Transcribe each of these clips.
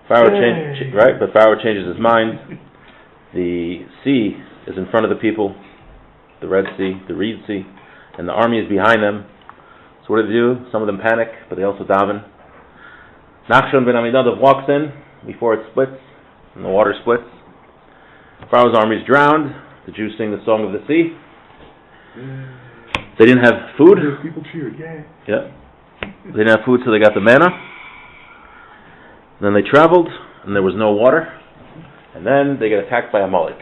But Pharaoh changes his mind. The sea is in front of the people, the Red Sea, the Reed Sea, and the army is behind them. So what do they do? Some of them panic, but they also daven. Nachshon ben Aminadab walks in before it splits, and the water splits. Pharaoh's army is drowned. The Jews sing the song of the sea. They didn't have food. People cheered, yay. Yeah. They didn't have food, so they got the manna. Then they traveled, and there was no water. And then they get attacked by Amalek.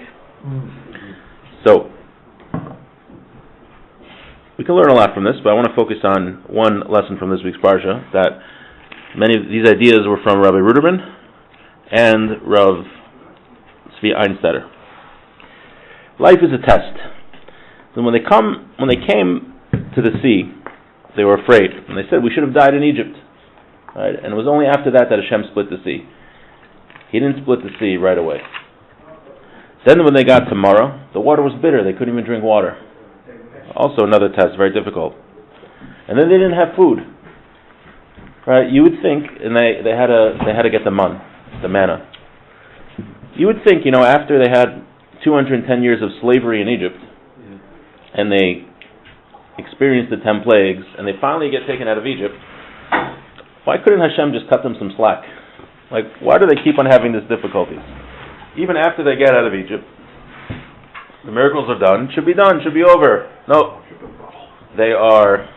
So, we can learn a lot from this, but I want to focus on one lesson from this week's Parsha, that many of these ideas were from Rabbi Ruderman and Rav Tzvi Einstetter. Life is a test. And when they came to the sea, they were afraid. And they said, we should have died in Egypt. Right? And it was only after that Hashem split the sea. He didn't split the sea right away. Then when they got to Marah, the water was bitter. They couldn't even drink water. Also another test, very difficult. And then they didn't have food. Right? You would think, and they had to get the manna. You would think, after they had 210 years of slavery in Egypt, and they experienced the 10 plagues, and they finally get taken out of Egypt, why couldn't Hashem just cut them some slack? Like, why do they keep on having these difficulties? Even after they get out of Egypt, the miracles are done, should be over. No. They are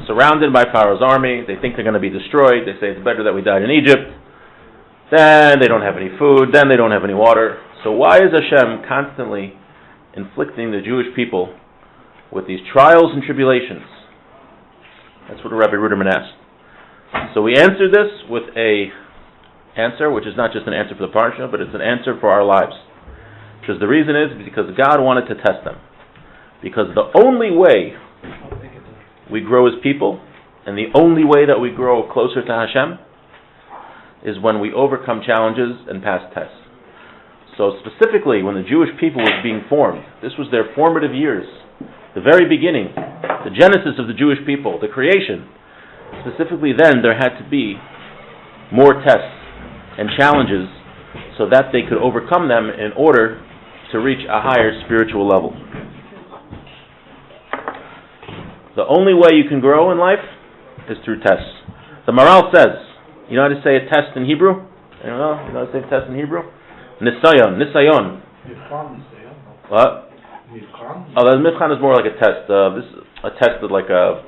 surrounded by Pharaoh's army. They think they're going to be destroyed. They say it's better that we died in Egypt. Then they don't have any food. Then they don't have any water. So why is Hashem constantly inflicting the Jewish people with these trials and tribulations? That's what Rabbi Ruderman asked. So we answered this with a answer, which is not just an answer for the Parsha, but it's an answer for our lives. Because the reason is because God wanted to test them. Because the only way we grow as people, and the only way that we grow closer to Hashem, is when we overcome challenges and pass tests. So specifically, when the Jewish people was being formed, this was their formative years, the very beginning, the genesis of the Jewish people, the creation. Specifically then, there had to be more tests and challenges so that they could overcome them in order to reach a higher spiritual level. The only way you can grow in life is through tests. The Maral says, you know how to say a test in Hebrew? You know how to say a test in Hebrew? Nisayon. What? The Mivchan is more like a test. A test is like a.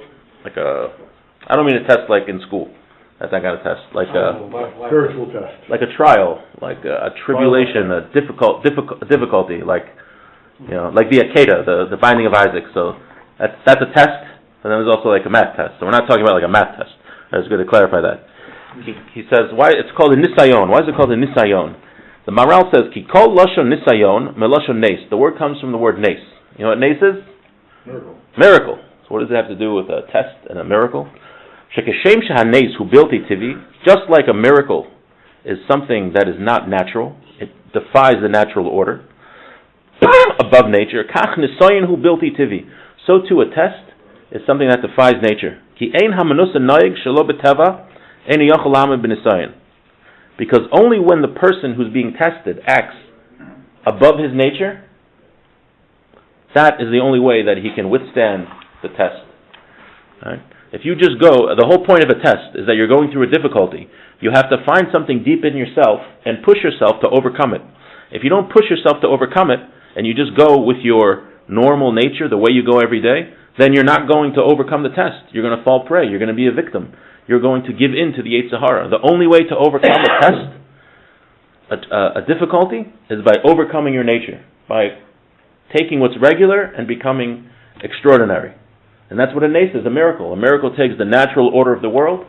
I don't mean a test like in school. That's not kind of test. Like a spiritual test. Like a trial, like a tribulation, a difficulty, like like the Akedah, the binding of Isaac. So that's a test, and then there's also like a math test. So we're not talking about like a math test. It's good to clarify that. He says why it's called a nisayon. Why is it called a nisayon? The Maral says ki kol lashon nisayon melashon nes. The word comes from the word nes. You know what nes is? Miracle. So what does it have to do with a test and a miracle? Shekeshem shahanes hu bilti tivi. Just like a miracle is something that is not natural, it defies the natural order, above nature. Kach nisayon hu bilti tivi. So too a test is something that defies nature. Ki ein hamanusa noig shelo beteva ein yochel lamed b'nisayon. Because only when the person who's being tested acts above his nature, that is the only way that he can withstand the test. Right? If you just go, the whole point of a test is that you're going through a difficulty. You have to find something deep in yourself and push yourself to overcome it. If you don't push yourself to overcome it, and you just go with your normal nature, the way you go every day, then you're not going to overcome the test. You're going to fall prey. You're going to be a victim. You're going to give in to the Yetzer Hara. The only way to overcome a test, a difficulty, is by overcoming your nature, by taking what's regular and becoming extraordinary. And that's what a nes is, a miracle. A miracle takes the natural order of the world.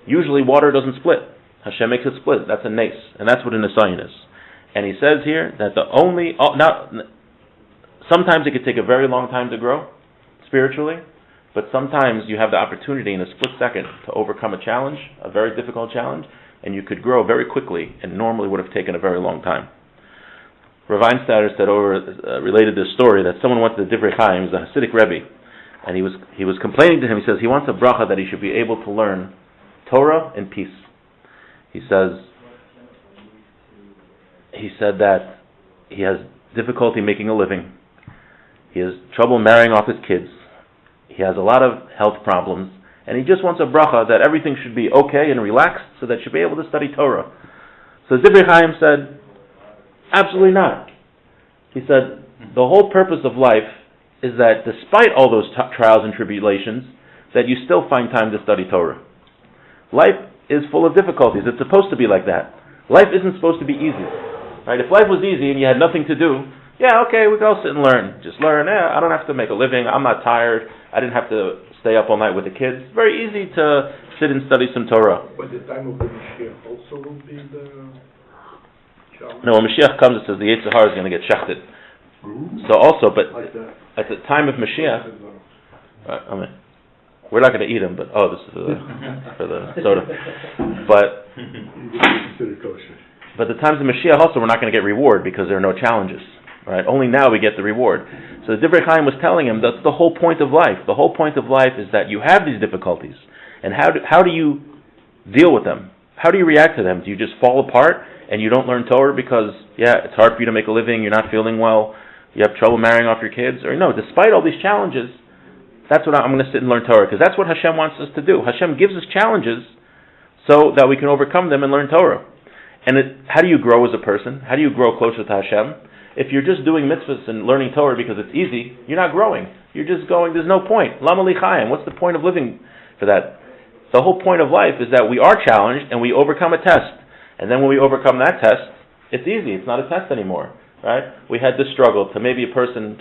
Usually water doesn't split. Hashem makes it split. That's a nes. And that's what a nisayon is. And he says here that sometimes it could take a very long time to grow spiritually, but sometimes you have the opportunity in a split second to overcome a challenge, a very difficult challenge, and you could grow very quickly and normally would have taken a very long time. Rav Einstetter said related this story that someone went to the Divrei Chaim, the Hasidic Rebbe, and he was complaining to him. He says he wants a bracha that he should be able to learn Torah in peace. He says he said that he has difficulty making a living. He has trouble marrying off his kids. He has a lot of health problems. And he just wants a bracha that everything should be okay and relaxed so that he'll be able to study Torah. So Divrei Chaim said, absolutely not. He said, the whole purpose of life is that despite all those trials and tribulations, that you still find time to study Torah. Life is full of difficulties. It's supposed to be like that. Life isn't supposed to be easy. Right? If life was easy and you had nothing to do, yeah, okay, we go sit and learn. Just learn. I don't have to make a living. I'm not tired. I didn't have to stay up all night with the kids. It's very easy to sit and study some Torah. But the time of the Mashiach also will be the challenge? No, when Mashiach comes, it says the Yetzer Hara is going to get shechted. So also, but Like that. at the time of Mashiach, we're not going to eat them, but this is for the soda. But Consider kosher. But the times of Mashiach also we're not going to get reward because there are no challenges. Right? Only now we get the reward. So the Divrei Chaim was telling him that's the whole point of life. The whole point of life is that you have these difficulties. And how do you deal with them? How do you react to them? Do you just fall apart and you don't learn Torah because, it's hard for you to make a living, you're not feeling well, you have trouble marrying off your kids? Or no, despite all these challenges, that's what I'm going to sit and learn Torah, because that's what Hashem wants us to do. Hashem gives us challenges so that we can overcome them and learn Torah. And how do you grow as a person? How do you grow closer to Hashem? If you're just doing mitzvahs and learning Torah because it's easy, you're not growing. You're just going, there's no point. Lama li chayim. What's the point of living for that? The whole point of life is that we are challenged and we overcome a test. And then when we overcome that test, it's easy. It's not a test anymore. Right? We had this struggle to maybe a person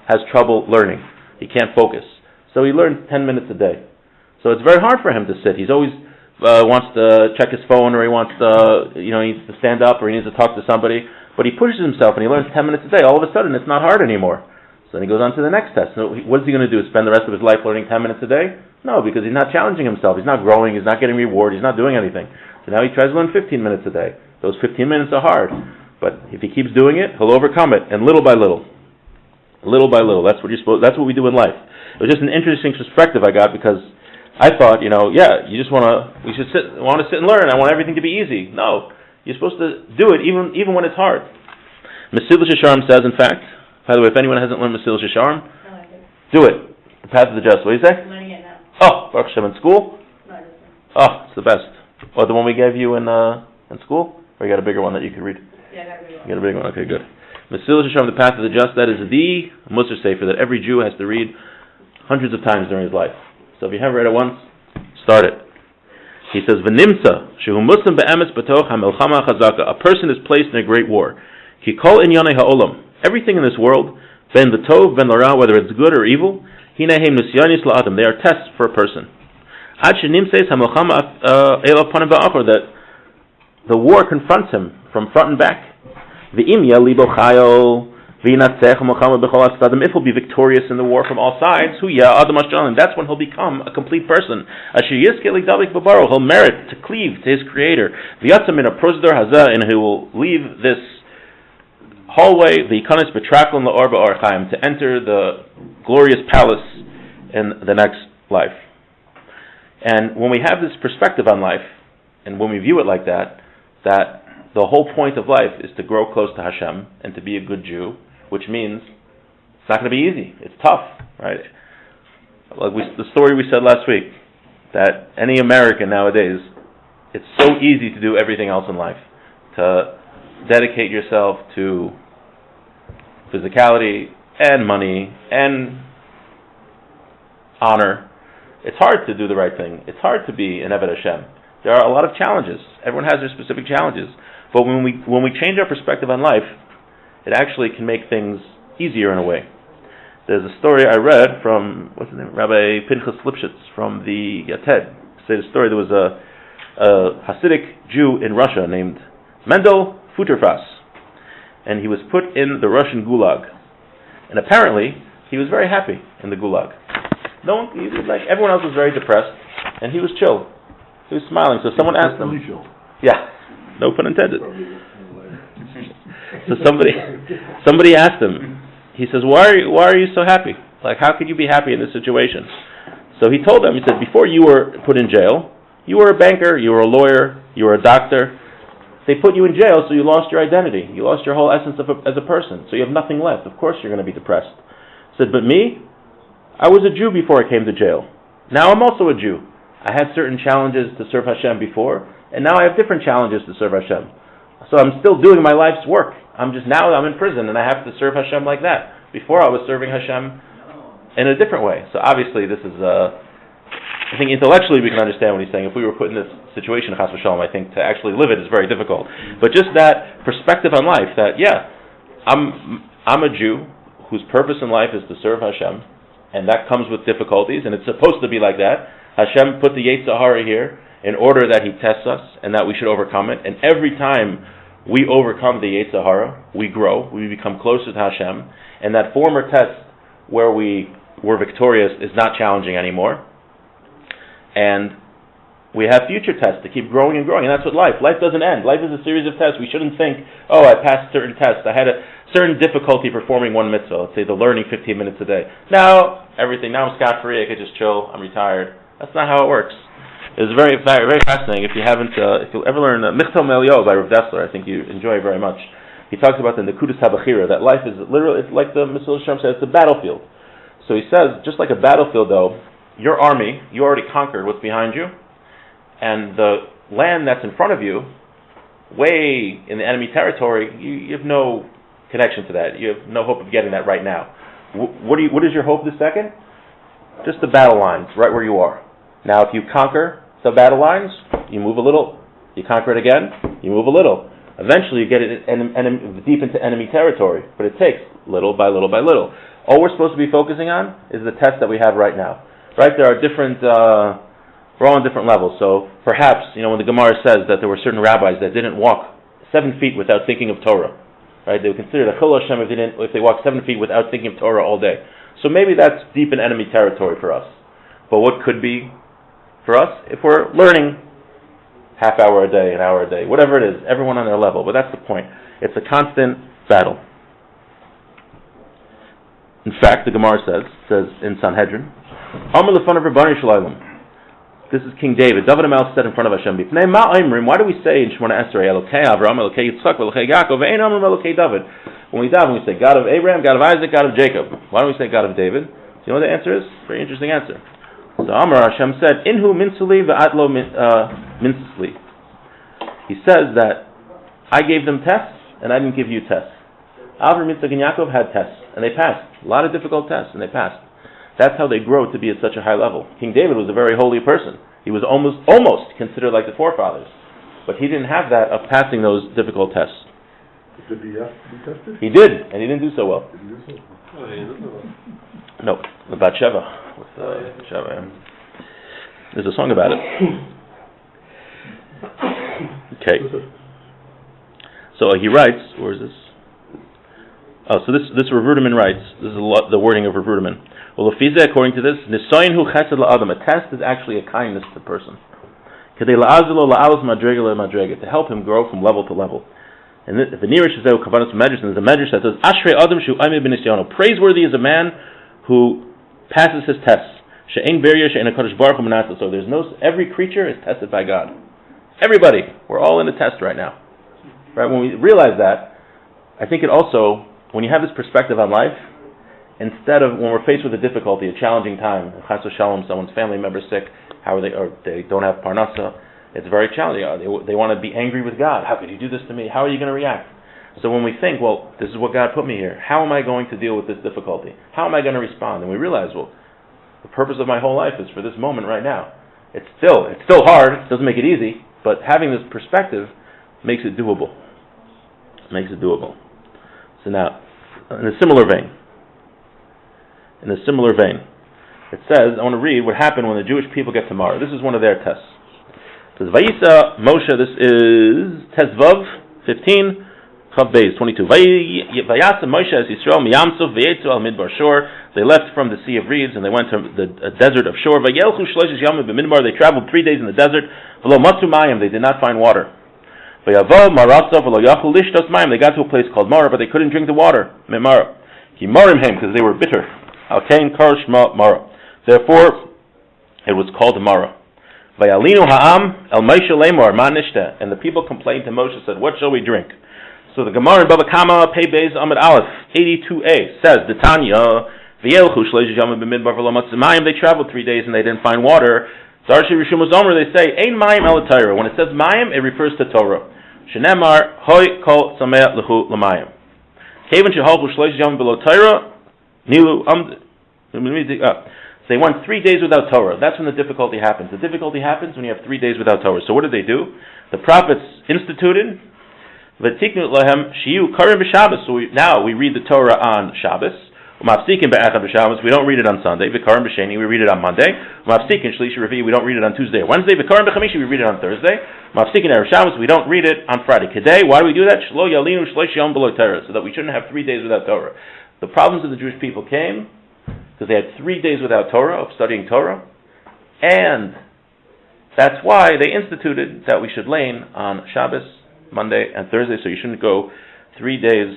has trouble learning. He can't focus. So he learns 10 minutes a day. So it's very hard for him to sit. He's always wants to check his phone, or he wants to, he needs to stand up, or he needs to talk to somebody. But he pushes himself and he learns 10 minutes a day. All of a sudden, it's not hard anymore. So then he goes on to the next test. So what is he going to do? Spend the rest of his life learning 10 minutes a day? No, because he's not challenging himself. He's not growing. He's not getting reward. He's not doing anything. So now he tries to learn 15 minutes a day. Those 15 minutes are hard. But if he keeps doing it, he'll overcome it. And little by little. Little by little. That's what that's what we do in life. It was just an interesting perspective I got, because I thought, you just want to sit and learn. I want everything to be easy. No. You're supposed to do it even when it's hard. Mesilas Yesharim says, in fact, by the way, if anyone hasn't learned Mesilas Yesharim, do it. The Path of the Just. What do you say? I'm learning it now. Oh, Baruch Hashem, in school? No, I didn't. Oh, it's the best. The one we gave you in school? Or you got a bigger one that you could read? Yeah, I got a big one. You got a big one? Okay, good. Mesilas Yesharim, the Path of the Just, that is the Musar Sefer that every Jew has to read hundreds of times during his life. So if you haven't read it once, start it. He says, "V'nimtza shehu muslim be'emes b'toch ha'melchama chazaka." A person is placed in a great war. Ki kol inyanei ha'olam. Everything in this world, ben l'tov, ben l'ra, whether it's good or evil, hinehem nisyanis la'adam. They are tests for a person. Ad shenimseis ha'melchama elav panim ba'achor, that the war confronts him from front and back. V'im yalibo chayo. If he'll be victorious in the war from all sides, that's when he'll become a complete person. He'll merit to cleave to his Creator. And he will leave this hallway, to enter the glorious palace in the next life. And when we have this perspective on life, and when we view it like that the whole point of life is to grow close to Hashem and to be a good Jew, which means it's not going to be easy. It's tough, right? Like the story we said last week, that any American nowadays, it's so easy to do everything else in life. To dedicate yourself to physicality and money and honor. It's hard to do the right thing. It's hard to be an Eved Hashem. There are a lot of challenges. Everyone has their specific challenges. But when we change our perspective on life, it actually can make things easier in a way. There's a story I read from, what's his name, Rabbi Pinchas Lipschitz from the Yated. Say the story, there was a Hasidic Jew in Russia named Mendel Futterfass, and he was put in the Russian Gulag. And apparently, he was very happy in the Gulag. Everyone else was very depressed, and he was chill. He was smiling. So someone asked him, no pun intended. So somebody asked him, he says, why are you so happy? Like, how could you be happy in this situation? So he told them, he said, before you were put in jail, you were a banker, you were a lawyer, you were a doctor, They put you in jail, so you lost your identity. You lost your whole essence as a person. So you have nothing left. Of course you're going to be depressed. He said, but me, I was a Jew before I came to jail. Now I'm also a Jew. I had certain challenges to serve Hashem before, and now I have different challenges to serve Hashem. So I'm still doing my life's work. I'm in prison, and I have to serve Hashem like that. Before I was serving Hashem in a different way. So obviously this is I think intellectually we can understand what he's saying. If we were put in this situation, chas v'shalom, I think to actually live it is very difficult. But just that perspective on life, that I'm a Jew whose purpose in life is to serve Hashem, and that comes with difficulties, and it's supposed to be like that. Hashem put the Yetzer Hara here in order that He tests us, and that we should overcome it. And every time we overcome the Yetzer Hara, we grow, we become closer to Hashem, and that former test where we were victorious is not challenging anymore. And we have future tests to keep growing and growing, and that's what life doesn't end. Life is a series of tests. We shouldn't think, I passed certain tests. I had a certain difficulty performing one mitzvah, let's say the learning 15 minutes a day. Now I'm scot-free, I could just chill, I'm retired. That's not how it works. It's very, very, very fascinating. If you'll ever learn Michtel Melio by Rav Dessler, I think you enjoy it very much. He talks about the Nekudas HaBachira, that life is literally, it's like the Mesilas Yesharim says, it's a battlefield. So he says, just like a battlefield though, your army, you already conquered what's behind you, and the land that's in front of you, way in the enemy territory, you have no connection to that. You have no hope of getting that right now. What is your hope this second? Just the battle lines, right where you are. Now, if you conquer the battle lines, you move a little. You conquer it again, you move a little. Eventually, you get it deep into enemy territory, but it takes little by little by little. All we're supposed to be focusing on is the test that we have right now. Right, there are different, we're all on different levels. So perhaps, when the Gemara says that there were certain rabbis that didn't walk 7 feet without thinking of Torah, right? They would consider the Chil Hashem if they walked 7 feet without thinking of Torah all day. So maybe that's deep in enemy territory for us. But what could be for us if we're learning half hour a day, an hour a day, whatever it is, everyone on their level. But that's the point. It's a constant battle. In fact, the Gemara says in Sanhedrin, this is King David. David HaMelech said in front of Hashem, why do we say in Shemona Esrei, Elokei Avram, Elokei Yitzchak, Elokei Yaakov, Ve'ein Amrim Elokei David? When we daven, we say God of Abraham, God of Isaac, God of Jacob. Why don't we say God of David? Do you know what the answer is? Very interesting answer. So Amar Hashem said, Inhu minsuli ve'atlo minsli. He says that I gave them tests, and I didn't give you tests. Avram, Yitzchak, and Yaakov had tests, and they passed. A lot of difficult tests, and they passed. That's how they grow to be at such a high level. King David was a very holy person. He was almost considered like the forefathers. But he didn't have that of passing those difficult tests. Did he have to be tested? He did, and he didn't do so well. No, the Bathsheba. With Sheva. There's a song about it. Okay. So he writes, where is this? Oh, so this Rav Ruderman writes, this is the wording of Rav Ruderman. Well, according to this, a test is actually a kindness to the person. To help him grow from level to level. And the nearest is the Medrash, and there's a Medrash that says, Ashrei Adam Shu Aimei B'Nisyono. Praiseworthy is a man who passes his tests. She'ein Beria She'ein HaKadosh Baruch Hu Menasa. So every creature is tested by God. Everybody. We're all in a test right now. Right? When we realize that, I think it also, when you have this perspective on life, instead of when we're faced with a difficulty, a challenging time, chas v'shalom, someone's family member sick, how are they, or they don't have parnasa, it's very challenging. They want to be angry with God. How could you do this to me? How are you going to react? So when we think, well, this is what God put me here, how am I going to deal with this difficulty? How am I going to respond? And we realize, well, the purpose of my whole life is for this moment right now. It's still hard. It doesn't make it easy, but having this perspective makes it doable. So now, in a similar vein, it says, I want to read what happened when the Jewish people get to Mara. This is one of their tests. It says, Vayisa Moshe, this is Tezvav 15, Chav Beis 22. Vayasa Moshe as Yisrael miyamsuf v'yetzu al midbar shor. They left from the Sea of Reeds and they went to the desert of Shor. Vayelchu shloishes yamim b'midbar. They traveled 3 days in the desert. V'lo matzu mayim. They did not find water. V'yavo maratzav v'lo yachul lishtos mayim. They got to a place called Mara, but they couldn't drink the water. Mara. Ki marim him, because they were bitter. Al kain kar shma Mara. Therefore, it was called Mara. Vayalinu ha'am el Moshe lemor ma nishta, and the people complained to Moshe, said, what shall we drink? So the Gemara in Baba Kama, Pei Beis Amid Aleph, 82a, says, the Tanya, V'yelchu shleish yamim b'midbar v'lo matzah mayim, they traveled 3 days and they didn't find water. Zarshi Rishum Omer, they say, Ein mayim el Torah. When it says mayim, it refers to Torah. Shenemar, hoi kol sameh lechu l'mayim. Kevin shehalchu shleish yamim below Torah, nilu so they went 3 days without Torah. That's when the difficulty happens. The difficulty happens when you have 3 days without Torah. So what did they do? The prophets instituted, v'tiknu lahem shiyu karim b'Shabbos. So now we read the Torah on Shabbos. Umafsikin be'echad b'Shabbos. We don't read it on Sunday. V'karim b'Sheni. We read it on Monday. Umafsikin shlishi revi. We don't read it on Tuesday or Wednesday. V'karim b'Chamishi. We read it on Thursday. Umafsikin erev Shabbos. We don't read it on Friday. Today, why do we do that? Shlo yalinu shleish yom below Torah, so that we shouldn't have 3 days without Torah. The problems of the Jewish people came because they had 3 days without Torah, of studying Torah, and that's why they instituted that we should lane on Shabbos, Monday, and Thursday, so you shouldn't go 3 days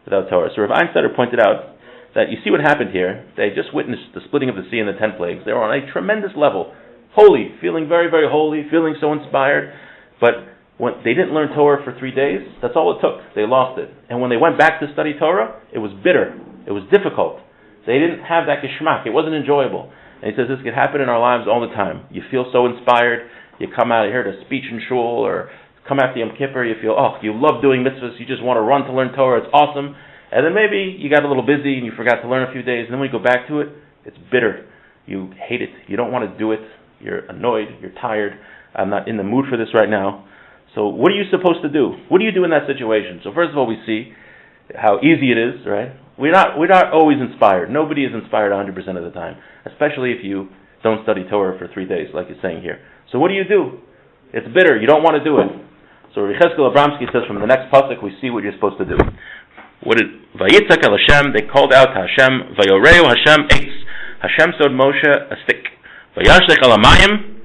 without Torah. So Rav Einsteiner pointed out that you see what happened here. They just witnessed the splitting of the sea and the 10 plagues. They were on a tremendous level, holy, feeling very, very holy, feeling so inspired, but when they didn't learn Torah for 3 days, that's all it took. They lost it. And when they went back to study Torah, it was bitter. It was difficult. They didn't have that geschmack. It wasn't enjoyable. And he says this could happen in our lives all the time. You feel so inspired. You come out here to speech in shul, or come after Yom Kippur, you feel, you love doing mitzvahs, you just want to run to learn Torah, it's awesome. And then maybe you got a little busy and you forgot to learn a few days, and then when you go back to it, it's bitter. You hate it. You don't want to do it. You're annoyed. You're tired. I'm not in the mood for this right now. So what are you supposed to do? What do you do in that situation? So first of all, we see how easy it is, right? We're not always inspired. Nobody is inspired 100% of the time, especially if you don't study Torah for 3 days, like it's saying here. So what do? It's bitter. You don't want to do it. So Yechezkel Abramsky says from the next pasuk, we see what you're supposed to do. What did Vayitzak el Hashem? They called out to Hashem. Vayoreu Hashem eitz. Hashem showed Moshe a stick. Vayashlech al hamayim.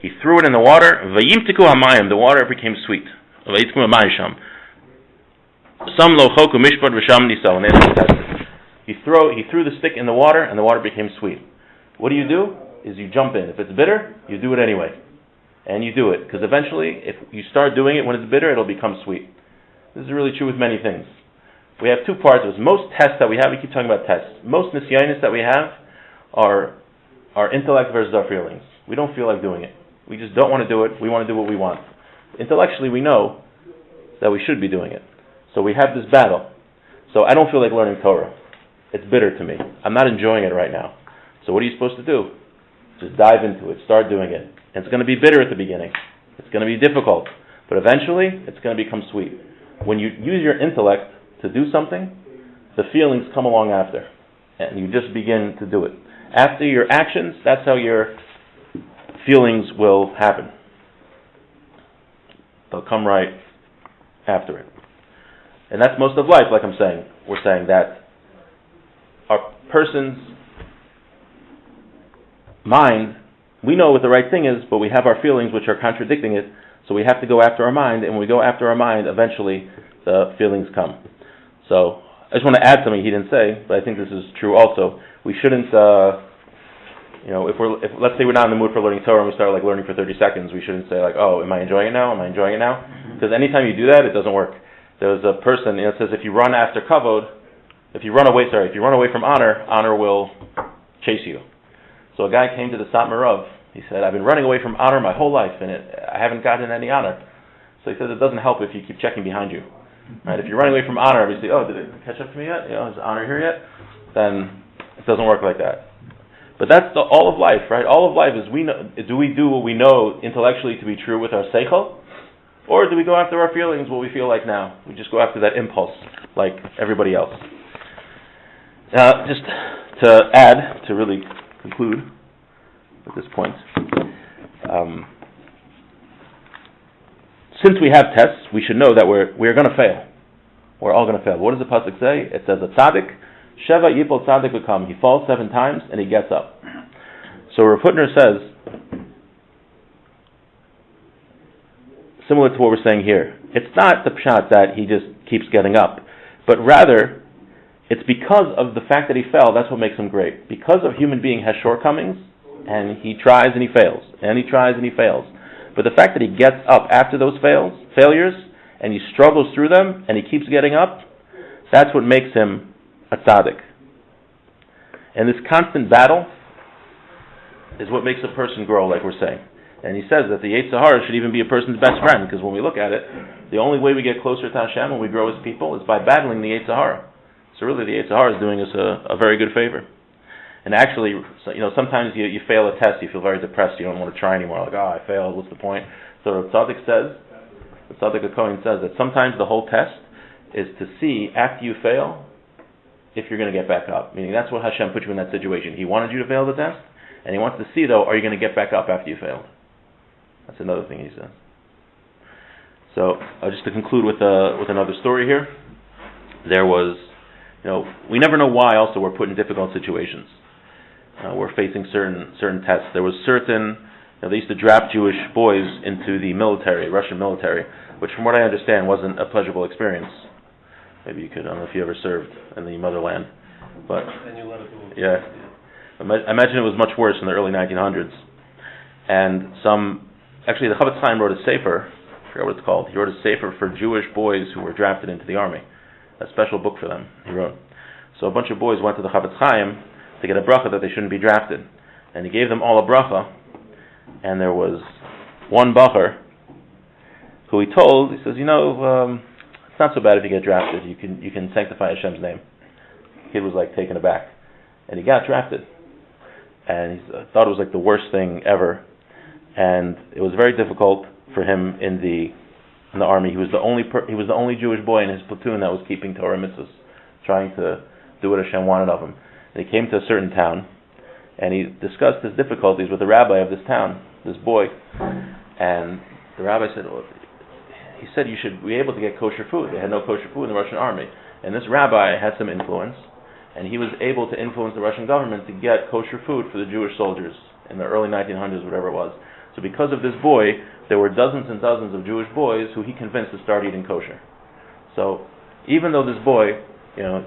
He threw it in the water. Vayimtiku hamayim. The water became sweet. Vayitku hamayisham. Some lo choku mishpat v'sham nisal. And they tested. He threw the stick in the water, and the water became sweet. What do? Is you jump in. If it's bitter, you do it anyway. And you do it. Because eventually, if you start doing it when it's bitter, it'll become sweet. This is really true with many things. We have 2 parts. Most tests that we have, we keep talking about tests. Most nisyonis that we have are our intellect versus our feelings. We don't feel like doing it. We just don't want to do it. We want to do what we want. Intellectually, we know that we should be doing it. So we have this battle. So I don't feel like learning Torah. It's bitter to me. I'm not enjoying it right now. So what are you supposed to do? Just dive into it. Start doing it. And it's going to be bitter at the beginning. It's going to be difficult. But eventually, it's going to become sweet. When you use your intellect to do something, the feelings come along after. And you just begin to do it. After your actions, that's how your feelings will happen. They'll come right after it. And that's most of life, like I'm saying. We're saying that our person's mind, we know what the right thing is, but we have our feelings which are contradicting it, so we have to go after our mind, and when we go after our mind, eventually the feelings come. So, I just want to add something he didn't say, but I think this is true also. We shouldn't, if let's say we're not in the mood for learning Torah and we start learning for 30 seconds, we shouldn't say am I enjoying it now? Am I enjoying it now? Because anytime you do that, it doesn't work. There's a person, it says if you run after kavod, if you run away from honor, honor will chase you. So a guy came to the Satmar Rav. He said, I've been running away from honor my whole life, and I haven't gotten any honor. So he says it doesn't help if you keep checking behind you. Right? If you're running away from honor, obviously, did it catch up to me yet? Is honor here yet? Then it doesn't work like that. But that's all of life, right? All of life is do we do what we know intellectually to be true with our seichel? Or do we go after our feelings, what we feel like now? We just go after that impulse, like everybody else. Now, just to add, to really conclude at this point, since we have tests, we should know that we're going to fail. We're all going to fail. What does the pasuk say? It says a tzaddik, sheva yipol tzaddik v'kam. He falls 7 times and he gets up. So Rav Hutner says, similar to what we're saying here, it's not the pshat that he just keeps getting up, but rather it's because of the fact that he fell. That's what makes him great. Because a human being has shortcomings, and he tries and he fails, and he tries and he fails. But the fact that he gets up after those failures, and he struggles through them, and he keeps getting up, that's what makes him a tzaddik. And this constant battle is what makes a person grow, like we're saying. And he says that the Yetzer Hara should even be a person's best friend, because when we look at it, the only way we get closer to Hashem when we grow as people is by battling the Yetzer Hara. So really the Yetzer Hara is doing us a very good favor. And actually, sometimes you fail a test, you feel very depressed, you don't want to try anymore, like, I failed, what's the point? So the Tzaddik HaKohen says that sometimes the whole test is to see, after you fail, if you're going to get back up. Meaning that's what Hashem put you in that situation. He wanted you to fail the test, and he wants to see, though, are you going to get back up after you failed? That's another thing he says. So, just to conclude with another story here, there was, we never know why also we're put in difficult situations. We're facing certain tests. There was certain, they used to draft Jewish boys into the military, Russian military, which from what I understand wasn't a pleasurable experience. Maybe you could, I don't know if you ever served in the motherland, but And you let it go. yeah. I imagine it was much worse in the early 1900s. And actually the Chavetz Chaim wrote a sefer, I forgot what it's called, he wrote a sefer for Jewish boys who were drafted into the army. A special book for them, he wrote. So a bunch of boys went to the Chavetz Chaim to get a bracha that they shouldn't be drafted. And he gave them all a bracha, and there was one bacher who he told, he says, it's not so bad if you get drafted, you can sanctify Hashem's name. The kid was like taken aback. And he got drafted. And he thought it was like the worst thing ever. And it was very difficult for him in the army. He was the only Jewish boy in his platoon that was keeping Torah mitzvahs, trying to do what Hashem wanted of him. And he came to a certain town, and he discussed his difficulties with the rabbi of this town, this boy. And the rabbi said, he said you should be able to get kosher food. They had no kosher food in the Russian army. And this rabbi had some influence, and he was able to influence the Russian government to get kosher food for the Jewish soldiers in the early 1900s, whatever it was. So because of this boy, there were dozens and dozens of Jewish boys who he convinced to start eating kosher. So even though this boy,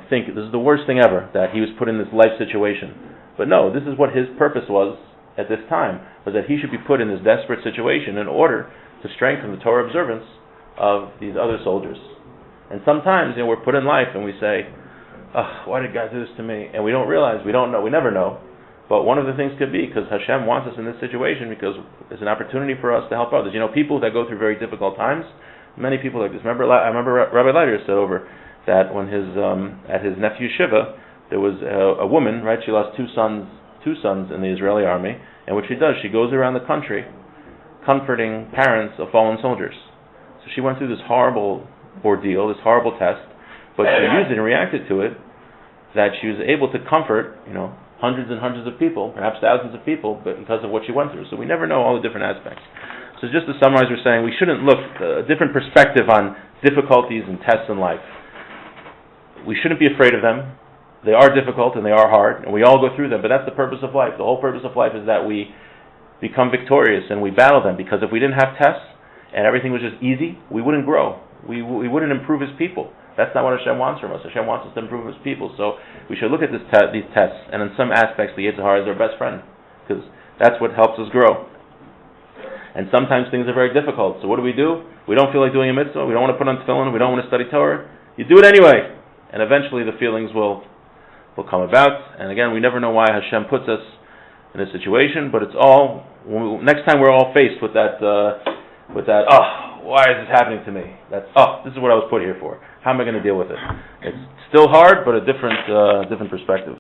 think this is the worst thing ever, that he was put in this life situation. But no, this is what his purpose was at this time, was that he should be put in this desperate situation in order to strengthen the Torah observance of these other soldiers. And sometimes, we're put in life and we say, why did God do this to me? And we don't realize, we don't know, we never know. But one of the things could be because Hashem wants us in this situation because it's an opportunity for us to help others. People that go through very difficult times, many people like this. I remember Rabbi Leiter said over that when at his nephew's shiva, there was a woman, right? She lost two sons in the Israeli army, and what she does, she goes around the country comforting parents of fallen soldiers. So she went through this horrible ordeal, this horrible test, but she used it and reacted to it, that she was able to comfort, hundreds and hundreds of people, perhaps thousands of people, but because of what she went through. So we never know all the different aspects. So just to summarize, we're saying we shouldn't look a different perspective on difficulties and tests in life. We shouldn't be afraid of them. They are difficult and they are hard, and we all go through them, but that's the purpose of life. The whole purpose of life is that we become victorious and we battle them, because if we didn't have tests and everything was just easy, we wouldn't grow. We wouldn't improve as people. That's not what Hashem wants from us. Hashem wants us to improve as people. So we should look at these tests, and in some aspects, the Yetzer Hara is our best friend, because that's what helps us grow. And sometimes things are very difficult. So what do? We don't feel like doing a mitzvah. We don't want to put on tefillin. We don't want to study Torah. You do it anyway, and eventually the feelings will come about. And again, we never know why Hashem puts us in a situation, but it's all next time we're all faced with that. Why is this happening to me? This is what I was put here for. How am I going to deal with it? It's still hard, but a different perspective.